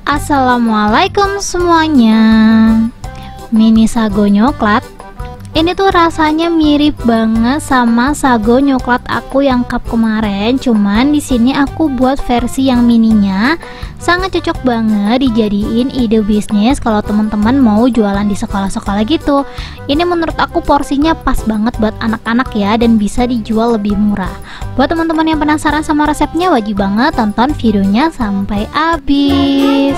Assalamualaikum semuanya. Mini sago nyoklat. Ini tuh rasanya mirip banget sama sago nyoklat aku yang cup kemarin, cuman di sini aku buat versi yang mininya. Sangat cocok banget dijadiin ide bisnis kalau teman-teman mau jualan di sekolah-sekolah gitu. Ini menurut aku porsinya pas banget buat anak-anak ya, dan bisa dijual lebih murah. Buat teman-teman yang penasaran sama resepnya, wajib banget tonton videonya sampai habis.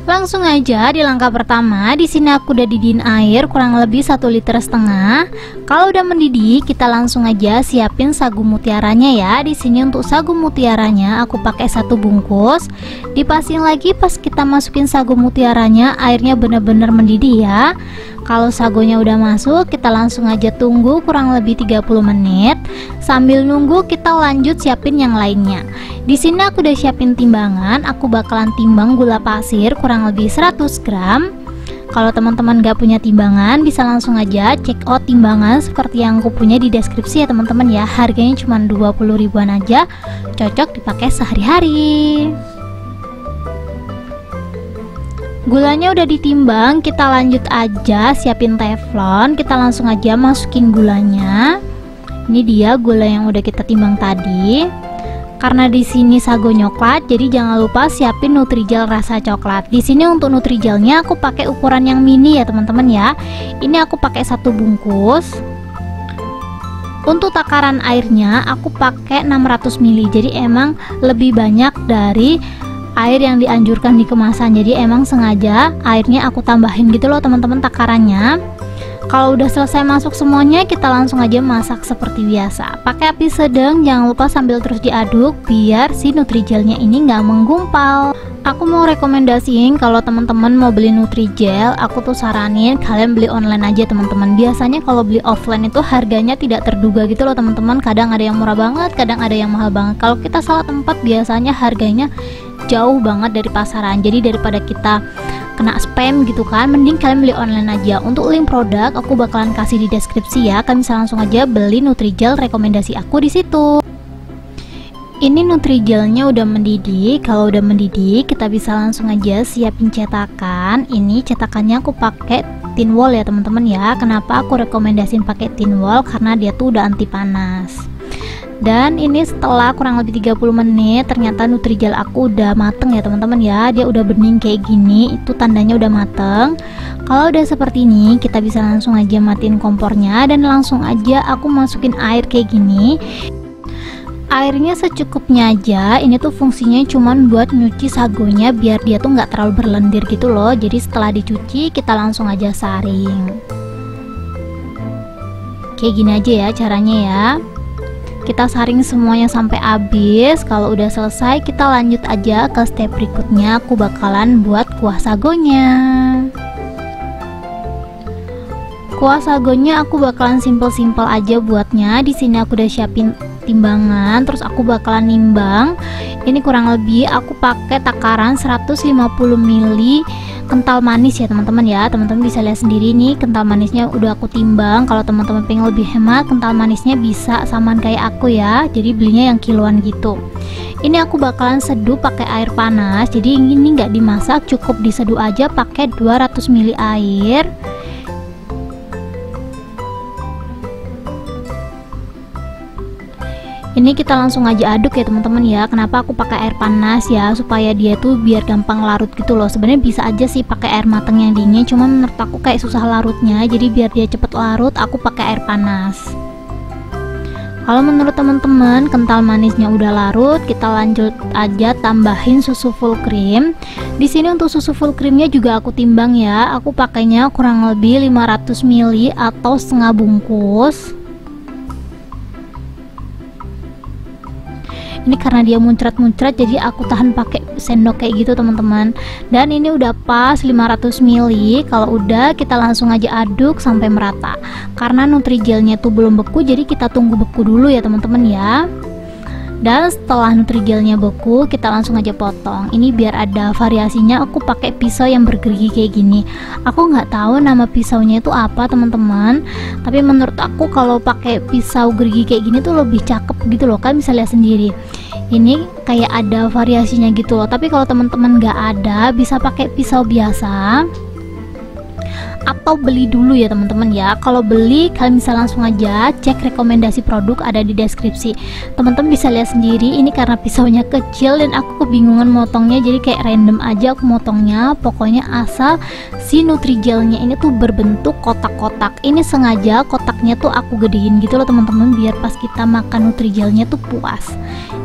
Langsung aja di langkah pertama. Di sini aku udah didiin air kurang lebih 1,5 liter. Kalau udah mendidih, kita langsung aja siapin sagu mutiaranya ya. Di sini untuk sagu mutiaranya aku pakai 1 bungkus. Dipasin lagi pas kita masukin sagu mutiaranya, airnya bener-bener mendidih ya. Kalau sagonya udah masuk, kita langsung aja tunggu kurang lebih 30 menit. Sambil nunggu, kita lanjut siapin yang lainnya. Di sini aku udah siapin timbangan. Aku bakalan timbang gula pasir kurang lebih 100 gram. Kalau teman-teman gak punya timbangan, bisa langsung aja check out timbangan seperti yang aku punya di deskripsi ya teman-teman ya. Harganya cuma 20 ribuan aja, cocok dipakai sehari-hari. Gulanya udah ditimbang, kita lanjut aja siapin teflon. Kita langsung aja masukin gulanya. Ini dia gula yang udah kita timbang tadi. Karena di sini sago nyoklat, jadi jangan lupa siapin Nutrijel rasa coklat. Di sini untuk Nutrijelnya aku pakai ukuran yang mini ya teman-teman ya. Ini aku pakai 1 bungkus. Untuk takaran airnya aku pakai 600 ml. Jadi emang lebih banyak dari air yang dianjurkan di kemasan, jadi emang sengaja airnya aku tambahin gitu loh teman-teman takarannya. Kalau udah selesai masuk semuanya, kita langsung aja masak seperti biasa. Pakai api sedang, jangan lupa sambil terus diaduk biar si Nutrijelnya ini nggak menggumpal. Aku mau rekomendasiin kalau teman-teman mau beli Nutrijel, aku tuh saranin kalian beli online aja teman-teman. Biasanya kalau beli offline itu harganya tidak terduga gitu loh teman-teman. Kadang ada yang murah banget, kadang ada yang mahal banget. Kalau kita salah tempat biasanya harganya jauh banget dari pasaran. Jadi daripada kita kena spam gitu kan, mending kalian beli online aja. Untuk link produk aku bakalan kasih di deskripsi ya. Kalian bisa langsung aja beli Nutrijel rekomendasi aku di situ. Ini Nutrijelnya udah mendidih. Kalau udah mendidih, kita bisa langsung aja siapin cetakan. Ini cetakannya aku pakai tin wall ya teman-teman ya. Kenapa aku rekomendasiin pakai tin wall? Karena dia tuh udah anti panas. Dan ini setelah kurang lebih 30 menit, ternyata Nutrijel aku udah mateng ya teman-teman ya. Dia udah bening kayak gini, itu tandanya udah mateng. Kalau udah seperti ini, kita bisa langsung aja matiin kompornya, dan langsung aja aku masukin air kayak gini. Airnya secukupnya aja. Ini tuh fungsinya cuman buat nyuci sagonya biar dia tuh nggak terlalu berlendir gitu loh. Jadi setelah dicuci, kita langsung aja saring. Kayak gini aja ya caranya ya. Kita saring semuanya sampai habis. Kalau udah selesai, kita lanjut aja ke step berikutnya. Aku bakalan buat kuah sagonya. Kuah sagonya aku bakalan simple-simple aja buatnya. Di sini aku udah siapin timbangan, terus aku bakalan nimbang. Ini kurang lebih aku pakai takaran 150 ml kental manis ya teman-teman ya. Teman-teman bisa lihat sendiri nih, kental manisnya udah aku timbang. Kalau teman-teman pengen lebih hemat, kental manisnya bisa samaan kayak aku ya, jadi belinya yang kiloan gitu. Ini aku bakalan seduh pakai air panas. Jadi ini nggak dimasak, cukup diseduh aja pakai 200 ml air. Ini kita langsung aja aduk ya teman-teman ya. Kenapa aku pakai air panas ya? Supaya dia tuh biar gampang larut gitu loh. Sebenarnya bisa aja sih pakai air matang yang dingin, cuma menurut aku kayak susah larutnya. Jadi biar dia cepet larut, aku pakai air panas. Kalau menurut teman-teman kental manisnya udah larut, kita lanjut aja tambahin susu full cream. Di sini untuk susu full creamnya juga aku timbang ya. Aku pakainya kurang lebih 500 ml atau setengah bungkus. Ini karena dia muncrat-muncrat, jadi aku tahan pakai sendok kayak gitu teman-teman. Dan ini udah pas 500 ml. Kalau udah, kita langsung aja aduk sampai merata. Karena Nutrijelnya tuh belum beku, jadi kita tunggu beku dulu ya teman-teman ya. Dan setelah Nutrigelnya beku, kita langsung aja potong. Ini biar ada variasinya, aku pakai pisau yang bergerigi kayak gini. Aku nggak tahu nama pisaunya itu apa teman-teman, tapi menurut aku kalau pakai pisau gerigi kayak gini tuh lebih cakep gitu loh, kan bisa lihat sendiri. Ini kayak ada variasinya gitu loh. Tapi kalau teman-teman nggak ada, bisa pakai pisau biasa atau beli dulu ya teman-teman ya. Kalau beli kalian bisa langsung aja cek rekomendasi produk ada di deskripsi. Teman-teman bisa lihat sendiri, ini karena pisaunya kecil dan aku kebingungan motongnya, jadi kayak random aja aku motongnya. Pokoknya asal si Nutrigelnya ini tuh berbentuk kotak-kotak. Ini sengaja kotaknya tuh aku gedein gitu loh teman-teman, biar pas kita makan Nutrigelnya tuh puas.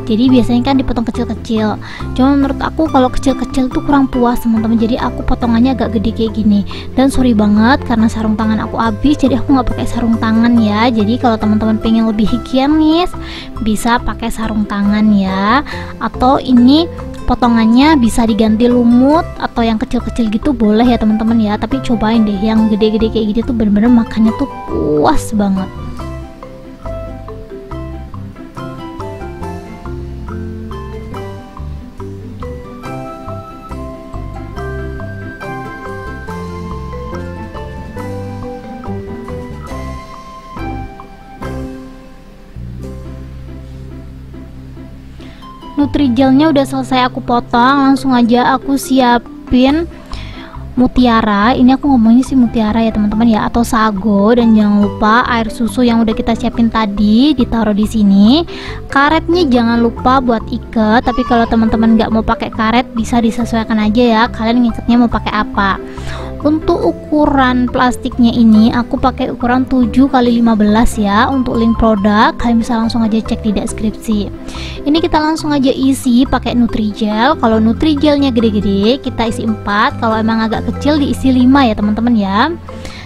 Jadi biasanya kan dipotong kecil-kecil, cuma menurut aku kalau kecil-kecil tuh kurang puas teman-teman, jadi aku potongannya agak gede kayak gini. Dan sorry banget karena sarung tangan aku habis, jadi aku nggak pakai sarung tangan ya. Jadi kalau teman-teman pengen lebih higienis, bisa pakai sarung tangan ya. Atau ini potongannya bisa diganti lumut atau yang kecil-kecil gitu boleh ya teman-teman ya. Tapi cobain deh yang gede-gede kayak gitu tuh bener-bener makannya tuh puas banget. Nutrigelnya udah selesai aku potong, langsung aja aku siapin mutiara. Ini aku ngomongnya sih mutiara ya teman-teman ya, atau sago. Dan jangan lupa air susu yang udah kita siapin tadi ditaruh di sini. Karetnya jangan lupa buat ikat, tapi kalau teman-teman nggak mau pakai karet bisa disesuaikan aja ya, kalian ngikatnya mau pakai apa. Untuk ukuran plastiknya ini aku pakai ukuran 7x15 ya. Untuk link produk kalian bisa langsung aja cek di deskripsi. Ini kita langsung aja isi pakai Nutrigel. Kalau Nutrigelnya gede-gede kita isi 4, kalau emang agak kecil diisi 5 ya teman-teman ya.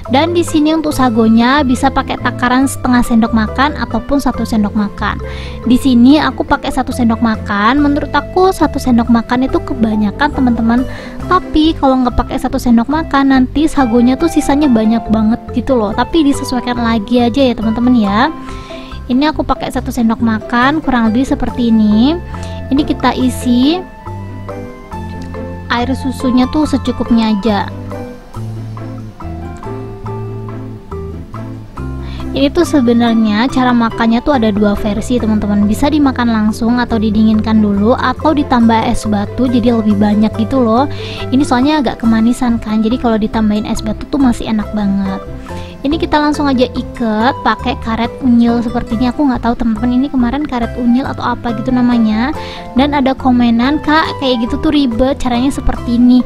Dan di sini untuk sagonya bisa pakai takaran setengah sendok makan ataupun 1 sendok makan. Di sini aku pakai 1 sendok makan. Menurut aku 1 sendok makan itu kebanyakan teman-teman. Tapi kalau nggak pakai 1 sendok makan, nanti sagonya tuh sisanya banyak banget gitu loh. Tapi disesuaikan lagi aja ya teman-teman ya. Ini aku pakai 1 sendok makan, kurang lebih seperti ini. Ini kita isi air susunya tuh secukupnya aja. Ini tuh sebenarnya cara makannya tuh ada 2 versi teman-teman, bisa dimakan langsung atau didinginkan dulu atau ditambah es batu jadi lebih banyak gitu loh. Ini soalnya agak kemanisan kan, jadi kalau ditambahin es batu tuh masih enak banget. Ini kita langsung aja ikat pakai karet unyil seperti ini. Aku nggak tahu teman-teman ini kemarin karet unyil atau apa gitu namanya. Dan ada komenan, kak kayak gitu tuh ribet, caranya seperti ini.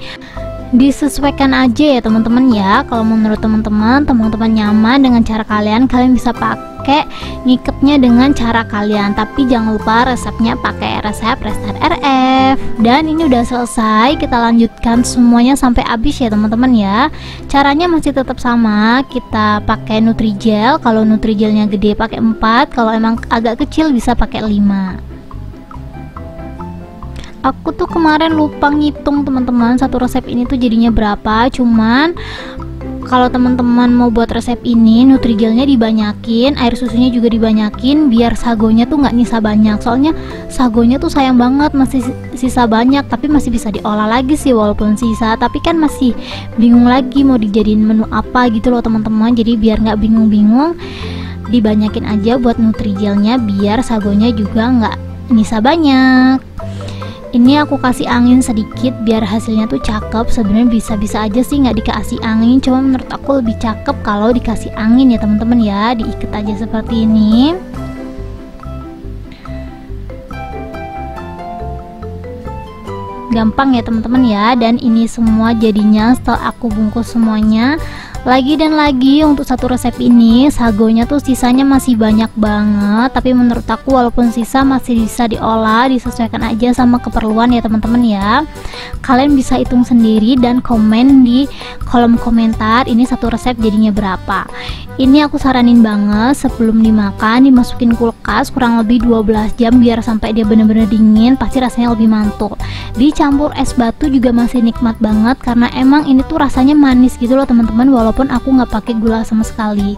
Disesuaikan aja ya teman-teman ya. Kalau menurut teman-teman nyaman dengan cara kalian bisa pakai ngikatnya dengan cara kalian. Tapi jangan lupa resepnya pakai resep Restart RF. Dan ini udah selesai, kita lanjutkan semuanya sampai habis ya teman-teman ya. Caranya masih tetap sama, kita pakai Nutrigel. Kalau Nutrigelnya gede pakai 4, kalau emang agak kecil bisa pakai 5. Aku tuh kemarin lupa ngitung teman-teman satu resep ini tuh jadinya berapa. Cuman kalau teman-teman mau buat resep ini, Nutrigelnya dibanyakin, air susunya juga dibanyakin, biar sagonya tuh nggak nyisa banyak. Soalnya sagonya tuh sayang banget, masih sisa banyak, tapi masih bisa diolah lagi sih walaupun sisa. Tapi kan masih bingung lagi mau dijadiin menu apa gitu loh teman-teman. Jadi biar nggak bingung-bingung, dibanyakin aja buat Nutrigelnya biar sagonya juga nggak nyisa banyak. Ini aku kasih angin sedikit biar hasilnya tuh cakep. Sebenarnya bisa-bisa aja sih nggak dikasih angin, cuma menurut aku lebih cakep kalau dikasih angin ya teman-teman ya. Diikat aja seperti ini. Gampang ya teman-teman ya. Dan ini semua jadinya setelah aku bungkus semuanya. Lagi dan lagi untuk satu resep ini sagonya tuh sisanya masih banyak banget, tapi menurut aku walaupun sisa masih bisa diolah, disesuaikan aja sama keperluan ya teman-teman ya. Kalian bisa hitung sendiri dan komen di kolom komentar ini satu resep jadinya berapa. Ini aku saranin banget sebelum dimakan dimasukin kulkas kurang lebih 12 jam biar sampai dia bener-bener dingin, pasti rasanya lebih mantul. Dicampur es batu juga masih nikmat banget karena emang ini tuh rasanya manis gitu loh teman-teman, walaupun walaupun aku nggak pakai gula sama sekali.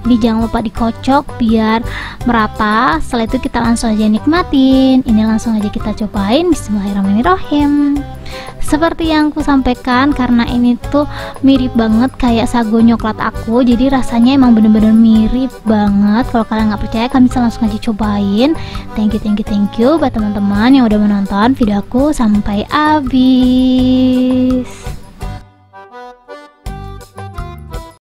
Ini jangan lupa dikocok biar merata. Setelah itu kita langsung aja nikmatin. Ini langsung aja kita cobain. Bismillahirrahmanirrahim. Seperti yang aku sampaikan, karena ini tuh mirip banget kayak sago coklat aku, jadi rasanya emang bener-bener mirip banget. Kalau kalian nggak percaya, kalian bisa langsung aja cobain. Thank you buat teman-teman yang udah menonton video aku sampai habis.